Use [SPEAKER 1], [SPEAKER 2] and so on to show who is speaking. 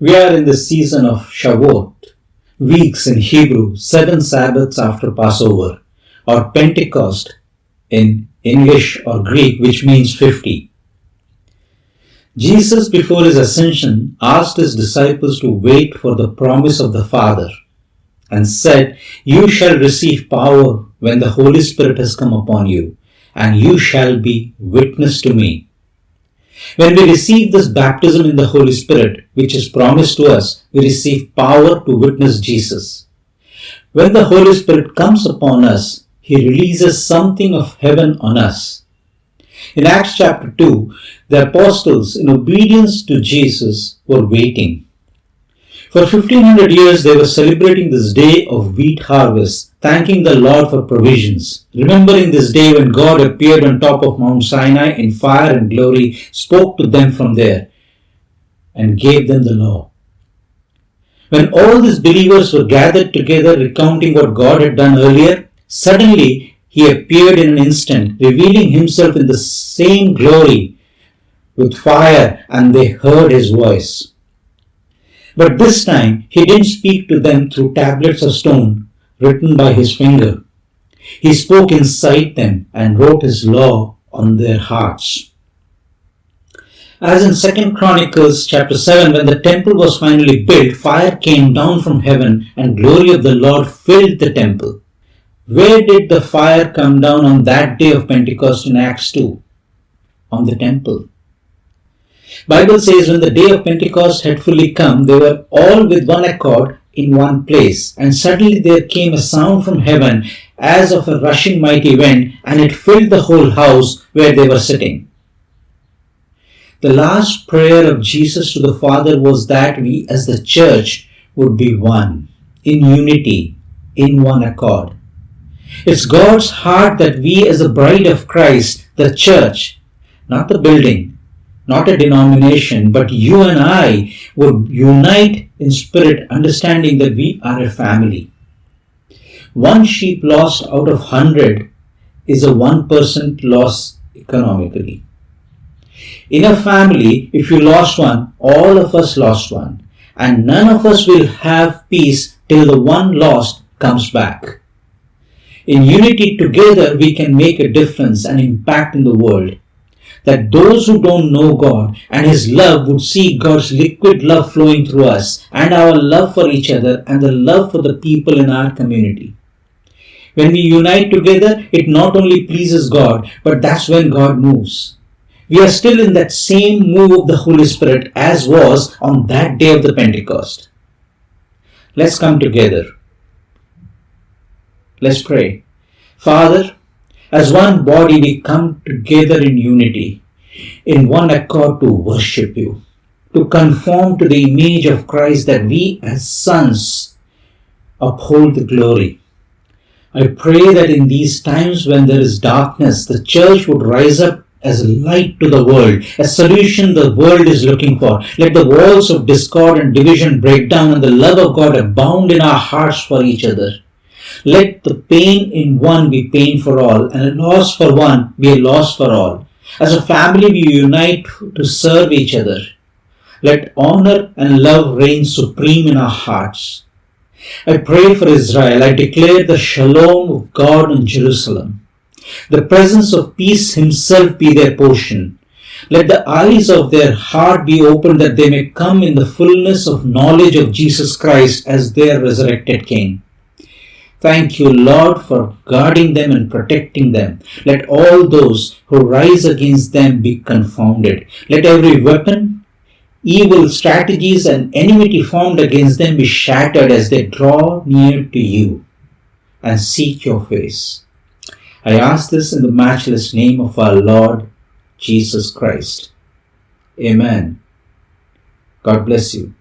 [SPEAKER 1] We are in the season of Shavuot, weeks in Hebrew, 7 Sabbaths after Passover, or Pentecost in English or Greek, which means 50. Jesus, before his ascension, asked his disciples to wait for the promise of the Father and said, "You shall receive power when the Holy Spirit has come upon you, and you shall be witness to me." When we receive this baptism in the Holy Spirit, which is promised to us, we receive power to witness Jesus. When the Holy Spirit comes upon us, He releases something of heaven on us. In Acts chapter 2, the apostles, in obedience to Jesus, were waiting. For 1500 years, they were celebrating this day of wheat harvest, thanking the Lord for provisions, remembering this day when God appeared on top of Mount Sinai in fire and glory, spoke to them from there, and gave them the law. When all these believers were gathered together, recounting what God had done earlier, suddenly He appeared in an instant, revealing Himself in the same glory with fire, and they heard His voice. But this time, He didn't speak to them through tablets of stone written by His finger. He spoke inside them and wrote His law on their hearts. As in 2 Chronicles chapter 7, when the temple was finally built, fire came down from heaven and glory of the Lord filled the temple. Where did the fire come down on that day of Pentecost in Acts 2? On the temple. Bible says when the day of Pentecost had fully come, they were all with one accord in one place, and suddenly there came a sound from heaven as of a rushing mighty wind, and it filled the whole house where they were sitting. The last prayer of Jesus to the Father was that we as the church would be one, in unity, in one accord. It's God's heart that we as the bride of Christ, the church, not the building, not a denomination, but you and I would unite in spirit, understanding that we are a family. One sheep lost out of 100 is a 1% loss economically. In a family, if you lost one, all of us lost one, and none of us will have peace till the one lost comes back. In unity together, we can make a difference and impact in the world. That those who don't know God and His love would see God's liquid love flowing through us, and our love for each other and the love for the people in our community. When we unite together, it not only pleases God, but that's when God moves. We are still in that same move of the Holy Spirit as was on that day of the Pentecost. Let's come together. Let's pray. Father, as one body, we come together in unity, in one accord to worship you, to conform to the image of Christ, that we as sons uphold the glory. I pray that in these times when there is darkness, the church would rise up as a light to the world, a solution the world is looking for. Let the walls of discord and division break down and the love of God abound in our hearts for each other. Let the pain in one be pain for all, and a loss for one be a loss for all. As a family, we unite to serve each other. Let honor and love reign supreme in our hearts. I pray for Israel. I declare the shalom of God in Jerusalem. The presence of peace Himself be their portion. Let the eyes of their heart be opened that they may come in the fullness of knowledge of Jesus Christ as their resurrected King. Thank you, Lord, for guarding them and protecting them. Let all those who rise against them be confounded. Let every weapon, evil strategies, and enmity formed against them be shattered as they draw near to you and seek your face. I ask this in the matchless name of our Lord Jesus Christ. Amen. God bless you.